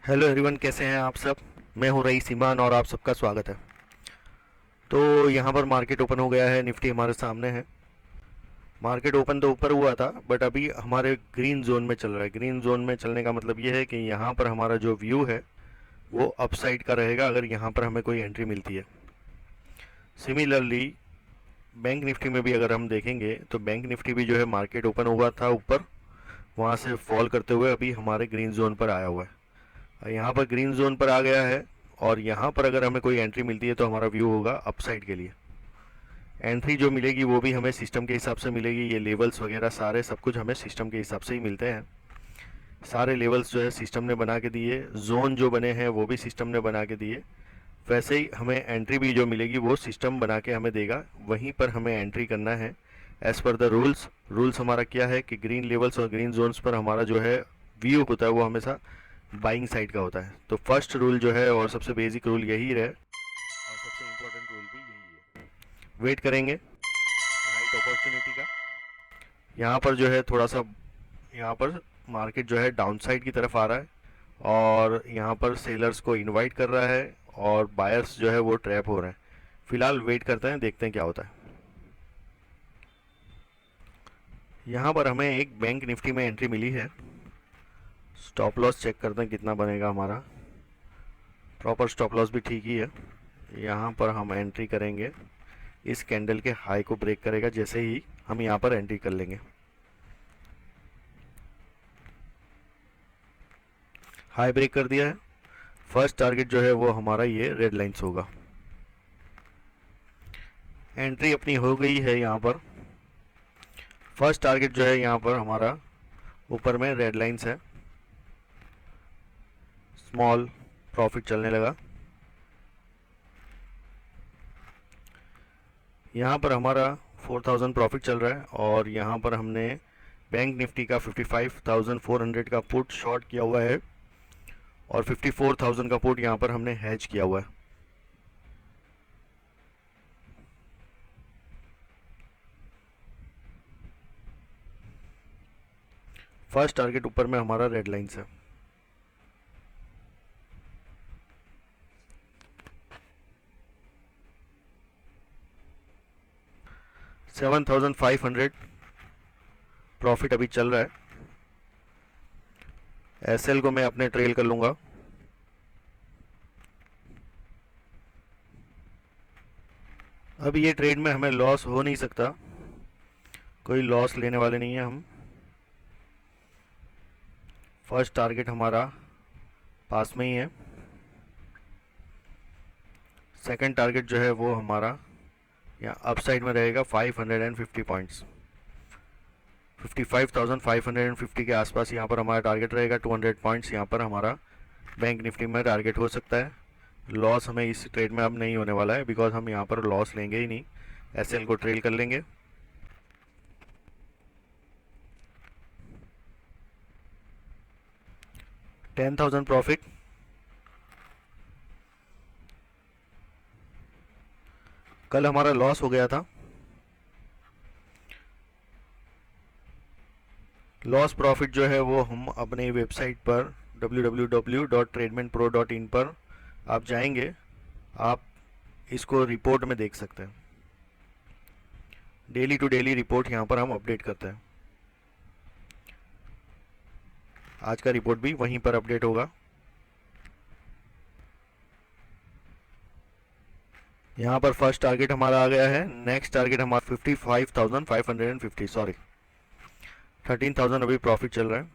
Hello everyone, कैसे हैं आप सब। मैं हूं रईस ईमान और आप सबका स्वागत है। तो यहाँ पर मार्केट ओपन हो गया है, निफ्टी हमारे सामने है। मार्केट ओपन तो ऊपर हुआ था बट अभी हमारे ग्रीन जोन में चल रहा है। ग्रीन जोन में चलने का मतलब ये है कि यहाँ पर हमारा जो व्यू है वो अपसाइड का रहेगा अगर यहाँ पर हमें कोई एंट्री मिलती है। सिमिलरली बैंक निफ्टी में भी अगर हम देखेंगे तो बैंक निफ्टी भी जो है मार्केट ओपन हुआ था ऊपर, वहाँ से फॉल करते हुए अभी हमारे ग्रीन जोन पर आया हुआ है। यहाँ पर ग्रीन जोन पर आ गया है और यहाँ पर अगर हमें कोई एंट्री मिलती है तो हमारा व्यू होगा अपसाइड के लिए। एंट्री जो मिलेगी वो भी हमें सिस्टम के हिसाब से मिलेगी। ये लेवल्स वगैरह सारे सब कुछ हमें सिस्टम के हिसाब से ही मिलते हैं। सारे लेवल्स जो है सिस्टम ने बना के दिए, जोन जो बने हैं वो भी सिस्टम ने बना के दिए। वैसे ही हमें एंट्री भी जो मिलेगी वो सिस्टम बना के हमें देगा, वहीं पर हमें एंट्री करना है as per the rules. Rules हमारा क्या है कि ग्रीन लेवल्स और ग्रीन जोन्स पर हमारा जो है व्यू होता है वो हमेशा बाइंग साइड का होता है। तो फर्स्ट रूल जो है और सबसे बेसिक रूल यही है और सबसे इम्पोर्टेंट रूल भी यही है। वेट करेंगे राइट अपॉर्चुनिटी का। यहाँ पर जो है थोड़ा सा, यहाँ पर मार्केट जो है डाउन साइड की तरफ आ रहा है और यहाँ पर सेलर्स को इनवाइट कर रहा है और बायर्स जो है वो ट्रैप हो रहे हैं। फिलहाल वेट करते हैं, देखते हैं क्या होता है। यहाँ पर हमें एक बैंक निफ्टी में एंट्री मिली है। स्टॉप लॉस चेक करते हैं कितना बनेगा हमारा। प्रॉपर स्टॉप लॉस भी ठीक ही है। यहाँ पर हम एंट्री करेंगे, इस कैंडल के हाई को ब्रेक करेगा जैसे ही हम यहाँ पर एंट्री कर लेंगे। हाई ब्रेक कर दिया है। फर्स्ट टारगेट जो है वो हमारा ये रेड लाइन्स होगा। एंट्री अपनी हो गई है। यहाँ पर फर्स्ट टारगेट जो है यहाँ पर हमारा ऊपर में रेड लाइन्स है। स्मॉल प्रॉफिट चलने लगा। यहाँ पर हमारा 4000 प्रॉफिट चल रहा है और यहाँ पर हमने बैंक निफ्टी का 55,400 का पुट शॉर्ट किया हुआ है और 54,000 का पुट यहाँ पर हमने हैज किया हुआ है। फर्स्ट टारगेट ऊपर में हमारा रेड लाइन्स है। $7,500 प्रॉफिट अभी चल रहा है। एसएल को मैं अपने ट्रेल कर लूंगा। अब ये ट्रेड में हमें लॉस हो नहीं सकता, कोई लॉस लेने वाले नहीं है हम। फर्स्ट टारगेट हमारा पास में ही है। सेकंड टारगेट जो है वो हमारा यहाँ अप साइड में रहेगा 550 पॉइंट्स। 55,550 के आसपास यहाँ पर हमारा टारगेट रहेगा। 200 पॉइंट्स यहाँ पर हमारा बैंक निफ्टी में टारगेट हो सकता है। लॉस हमें इस ट्रेड में अब नहीं होने वाला है बिकॉज हम यहाँ पर लॉस लेंगे ही नहीं, एसएल को ट्रेल कर लेंगे। $10,000 प्रॉफिट। कल हमारा लॉस हो गया था। लॉस प्रॉफिट जो है वो हम अपने वेबसाइट पर www.trademainpro.in पर आप जाएंगे, आप इसको रिपोर्ट में देख सकते हैं। डेली टू डेली रिपोर्ट यहाँ पर हम अपडेट करते हैं। आज का रिपोर्ट भी वहीं पर अपडेट होगा। यहाँ पर फर्स्ट टारगेट हमारा आ गया है। नेक्स्ट टारगेट हमारा 55,550, सॉरी 13,000 अभी प्रॉफिट चल रहा है।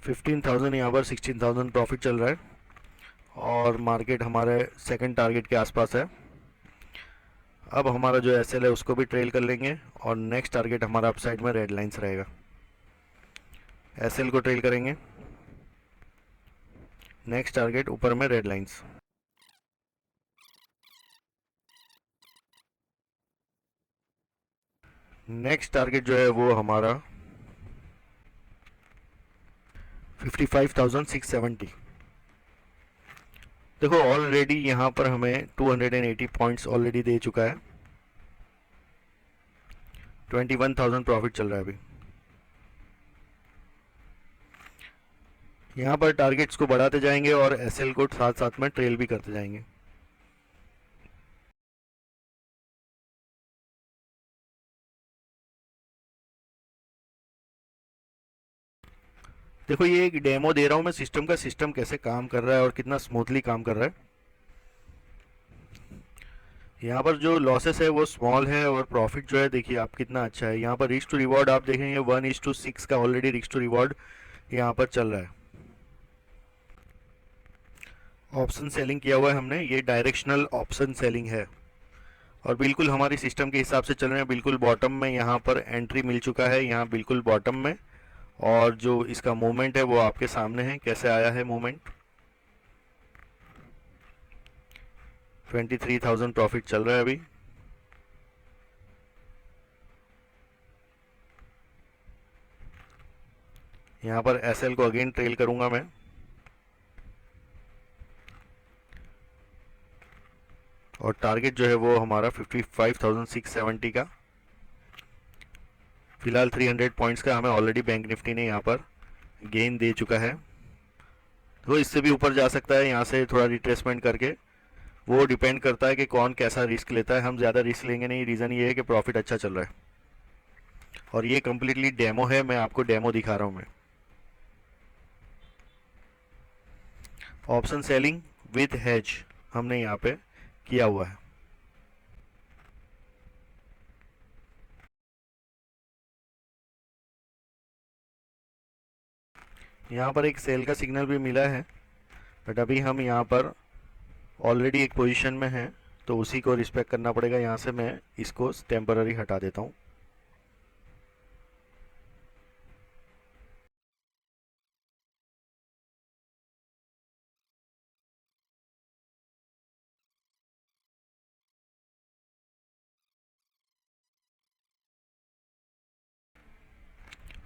$15,000 यहाँ पर 16,000 प्रॉफिट चल रहा है और मार्केट हमारे सेकंड टारगेट के आसपास है। अब हमारा जो एसएल है उसको भी ट्रेल कर लेंगे और नेक्स्ट टारगेट हमारा अपसाइड में रेड लाइन्स रहेगा। एसएल को ट्रेल करेंगे, नेक्स्ट टारगेट ऊपर में रेड लाइन्स। नेक्स्ट टारगेट जो है वो हमारा 55,670। देखो ऑलरेडी यहाँ पर हमें 280 पॉइंट्स ऑलरेडी दे चुका है। 21,000 प्रॉफिट चल रहा है अभी। यहाँ पर टारगेट्स को बढ़ाते जाएंगे और एसएल को साथ साथ में ट्रेल भी करते जाएंगे। देखो ये एक डेमो दे रहा हूँ मैं सिस्टम का, सिस्टम कैसे काम कर रहा है और कितना स्मूथली काम कर रहा है। यहाँ पर जो लॉसेस है वो स्मॉल है और प्रॉफिट जो है देखिए आप कितना अच्छा है। यहाँ पर रिस्क टू रिवॉर्ड आप देखेंगे 1:6 का ऑलरेडी रिस्क टू रिवॉर्ड यहाँ पर चल रहा है। ऑप्शन सेलिंग किया हुआ है हमने, ये डायरेक्शनल ऑप्शन सेलिंग है और बिल्कुल हमारी सिस्टम के हिसाब से चल रहे हैं। बिल्कुल बॉटम में यहाँ पर एंट्री मिल चुका है, यहाँ बिल्कुल बॉटम में, और जो इसका मूवमेंट है वो आपके सामने है कैसे आया है मूवमेंट। 23,000 प्रॉफिट चल रहा है अभी। यहाँ पर एसएल को अगेन ट्रेल करूंगा मैं, और टारगेट जो है वो हमारा 55,670 का। फिलहाल 300 पॉइंट्स का हमें ऑलरेडी बैंक निफ्टी ने यहाँ पर गेन दे चुका है, तो इससे भी ऊपर जा सकता है यहाँ से थोड़ा रिट्रेसमेंट करके। वो डिपेंड करता है कि कौन कैसा रिस्क लेता है। हम ज़्यादा रिस्क लेंगे नहीं, रीज़न ये है कि प्रॉफिट अच्छा चल रहा है और ये कम्प्लीटली डेमो है, मैं आपको डेमो दिखा रहा हूँ मैं। ऑप्शन सेलिंग विद हेज हमने यहाँ पे किया हुआ है। यहाँ पर एक सेल का सिग्नल भी मिला है, बट अभी हम यहाँ पर ऑलरेडी एक पोजीशन में हैं तो उसी को रिस्पेक्ट करना पड़ेगा। यहाँ से मैं इसको टेम्पररी हटा देता हूँ।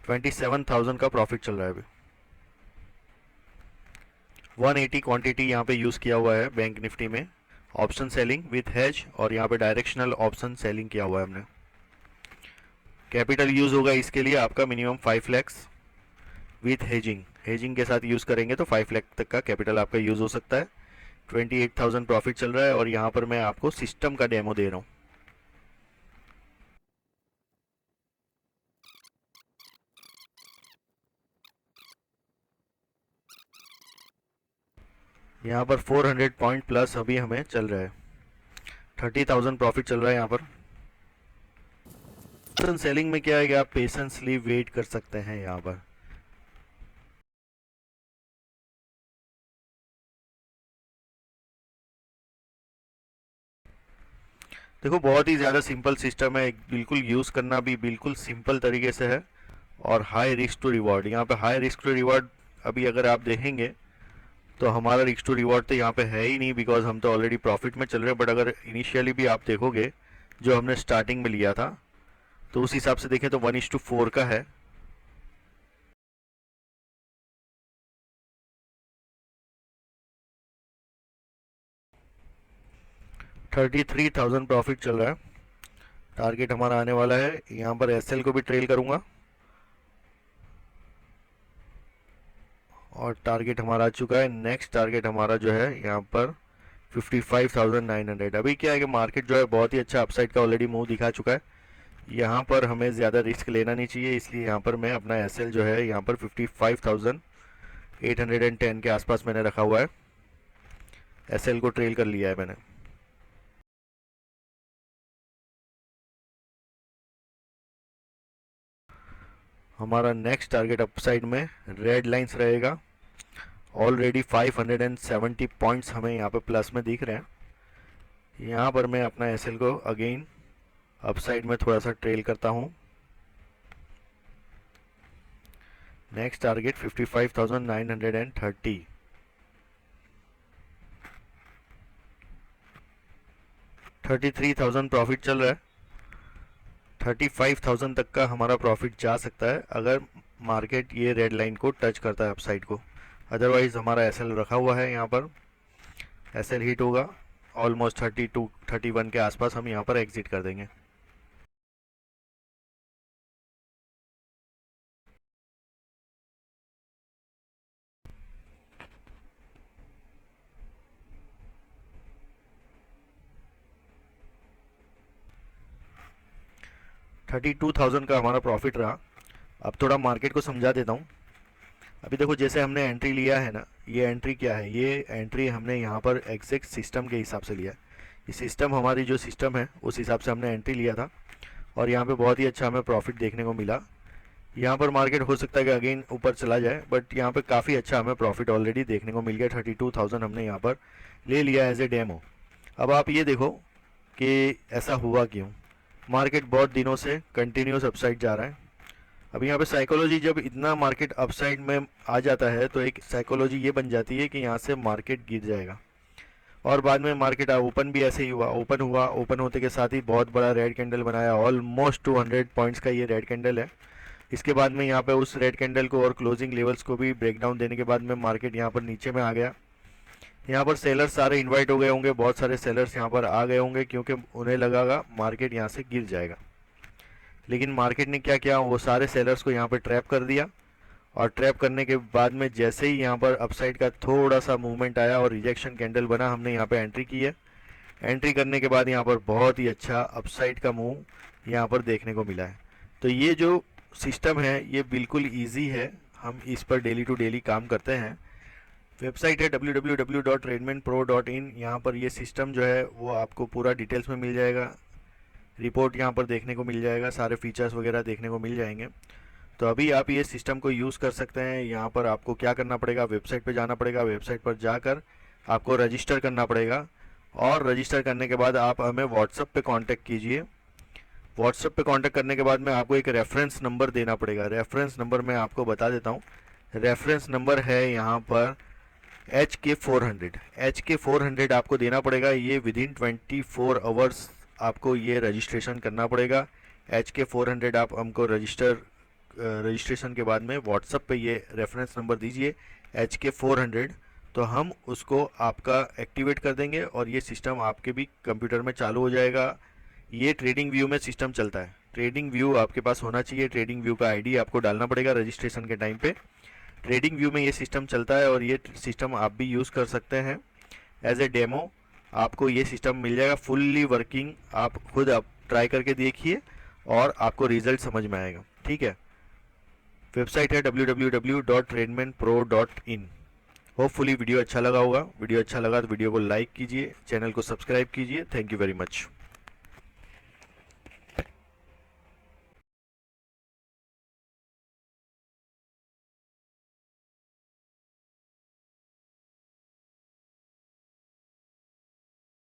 $27,000 का प्रॉफिट चल रहा है अभी। 180 क्वांटिटी यहाँ पे यूज़ किया हुआ है बैंक निफ्टी में, ऑप्शन सेलिंग विथ हेज, और यहाँ पे डायरेक्शनल ऑप्शन सेलिंग किया हुआ है हमने। कैपिटल यूज़ होगा इसके लिए आपका minimum 5 lakhs with hedging, hedging के साथ यूज़ करेंगे तो 5 लाख तक का कैपिटल आपका यूज़ हो सकता है। 28,000 प्रॉफिट चल रहा है और यहाँ पर मैं आपको सिस्टम का डेमो दे रहा हूँ। यहाँ पर 400 पॉइंट प्लस अभी हमें चल रहा है। 30,000 प्रॉफिट चल रहा है यहाँ पर। ऑप्शन सेलिंग में क्या है कि आप पेशेंसली वेट कर सकते हैं यहाँ पर। देखो बहुत ही ज़्यादा सिंपल सिस्टम है, बिल्कुल यूज़ करना भी बिल्कुल सिंपल तरीके से है, और हाई रिस्क टू रिवॉर्ड। यहाँ पे हाई रिस्क टू रिवॉर्ड अभी अगर आप देखेंगे तो हमारा रिस्क टू रिवॉर्ड तो यहाँ पे है ही नहीं, बिकॉज हम तो ऑलरेडी प्रॉफिट में चल रहे हैं। बट अगर इनिशियली भी आप देखोगे जो हमने स्टार्टिंग में लिया था तो उस हिसाब से देखें तो 1:4 का है। $33,000 प्रॉफिट चल रहा है। टारगेट हमारा आने वाला है, यहाँ पर एसएल को भी ट्रेल करूँगा और टारगेट हमारा आ चुका है। नेक्स्ट टारगेट हमारा जो है यहाँ पर 55,900। अभी क्या है कि मार्केट जो है बहुत ही अच्छा अपसाइड का ऑलरेडी मूव दिखा चुका है। यहाँ पर हमें ज़्यादा रिस्क लेना नहीं चाहिए, इसलिए यहाँ पर मैं अपना एसएल जो है यहाँ पर 55,810 के आसपास मैंने रखा हुआ है। एसएल को ट्रेल कर लिया है मैंने। हमारा नेक्स्ट टारगेट अपसाइड में रेड लाइंस रहेगा। ऑलरेडी 570 पॉइंट्स हमें यहाँ पर प्लस में दिख रहे हैं। यहाँ पर मैं अपना एसएल को अगेन अपसाइड में थोड़ा सा ट्रेल करता हूँ। Next target 55,930। 33,000 प्रॉफिट चल रहा है। 35,000 तक का हमारा प्रॉफिट जा सकता है अगर मार्केट ये रेड लाइन को टच करता है अपसाइड को। अदरवाइज हमारा एसएल रखा हुआ है, यहाँ पर एसएल हिट होगा ऑलमोस्ट 32 31 के आसपास हम यहाँ पर एग्जिट कर देंगे। 32,000 का हमारा प्रॉफिट रहा। अब थोड़ा मार्केट को समझा देता हूँ। अभी देखो जैसे हमने एंट्री लिया है ना, ये एंट्री क्या है, ये एंट्री हमने यहाँ पर एग्जैक्ट सिस्टम के हिसाब से लिया है। ये सिस्टम हमारी जो सिस्टम है उस हिसाब से हमने एंट्री लिया था और यहाँ पे बहुत ही अच्छा हमें प्रॉफिट देखने को मिला। यहाँ पर मार्केट हो सकता है कि अगेन ऊपर चला जाए, बट यहाँ पे काफ़ी अच्छा हमें प्रॉफिट ऑलरेडी देखने को मिल गया। 32,000 हमने यहाँ पर ले लिया एज ए डेमो। अब आप ये देखो कि ऐसा हुआ क्यों। मार्केट बहुत दिनों से कंटिन्यूस अपसाइड जा रहा है। अब यहाँ पे साइकोलॉजी, जब इतना मार्केट अपसाइड में आ जाता है तो एक साइकोलॉजी ये बन जाती है कि यहाँ से मार्केट गिर जाएगा। और बाद में मार्केट ओपन भी ऐसे ही हुआ, ओपन होते के साथ ही बहुत बड़ा रेड कैंडल बनाया, ऑलमोस्ट 200 पॉइंट्स का ये रेड कैंडल है। इसके बाद में यहाँ पे उस रेड कैंडल को और क्लोजिंग लेवल्स को भी ब्रेक डाउन देने के बाद में मार्केट यहाँ पर नीचे में आ गया। यहाँ पर सेलर्स सारे इन्वाइट हो गए होंगे, बहुत सारे सेलर्स यहाँ पर आ गए होंगे क्योंकि उन्हें लगा मार्केट यहाँ से गिर जाएगा। लेकिन मार्केट ने क्या किया, वो सारे सेलर्स को यहाँ पर ट्रैप कर दिया और ट्रैप करने के बाद में जैसे ही यहाँ पर अपसाइड का थोड़ा सा मूवमेंट आया और रिजेक्शन कैंडल बना, हमने यहाँ पे एंट्री की है। एंट्री करने के बाद यहाँ पर बहुत ही अच्छा अपसाइड का मूव यहाँ पर देखने को मिला है। तो ये जो सिस्टम है ये बिल्कुल ईजी है, हम इस पर डेली टू डेली काम करते हैं। वेबसाइट है www.tradmanpro.in। यहाँ पर ये सिस्टम जो है वो आपको पूरा डिटेल्स में मिल जाएगा, रिपोर्ट यहाँ पर देखने को मिल जाएगा, सारे फीचर्स वगैरह देखने को मिल जाएंगे। तो अभी आप ये सिस्टम को यूज़ कर सकते हैं। यहाँ पर आपको क्या करना पड़ेगा, वेबसाइट पे जाना पड़ेगा, वेबसाइट पर जाकर आपको रजिस्टर करना पड़ेगा और रजिस्टर करने के बाद आप हमें व्हाट्सएप पे कांटेक्ट कीजिए। व्हाट्सएप पे कांटेक्ट करने के बाद में आपको एक रेफरेंस नंबर देना पड़ेगा। रेफरेंस नंबर मैं आपको बता देता हूँ। रेफरेंस नंबर है यहाँ पर HK400। HK400 आपको देना पड़ेगा। ये विदिन 24 आवर्स आपको ये रजिस्ट्रेशन करना पड़ेगा। HK400 आप हमको रजिस्ट्रेशन के बाद में व्हाट्सएप पे ये रेफरेंस नंबर दीजिए HK400, तो हम उसको आपका एक्टिवेट कर देंगे और ये सिस्टम आपके भी कंप्यूटर में चालू हो जाएगा। ये ट्रेडिंग व्यू में सिस्टम चलता है। ट्रेडिंग व्यू आपके पास होना चाहिए। ट्रेडिंग व्यू का आईडी आपको डालना पड़ेगा रजिस्ट्रेशन के टाइम पे। ट्रेडिंग व्यू में ये सिस्टम चलता है और ये सिस्टम आप भी यूज़ कर सकते हैं एज ए डेमो। आपको ये सिस्टम मिल जाएगा फुल्ली वर्किंग। आप खुद आप ट्राई करके देखिए और आपको रिजल्ट समझ में आएगा। ठीक है, वेबसाइट है www.tradmanpro.in। होपफुली वीडियो अच्छा लगा होगा। वीडियो अच्छा लगा तो वीडियो को लाइक कीजिए, चैनल को सब्सक्राइब कीजिए। Thank you very much.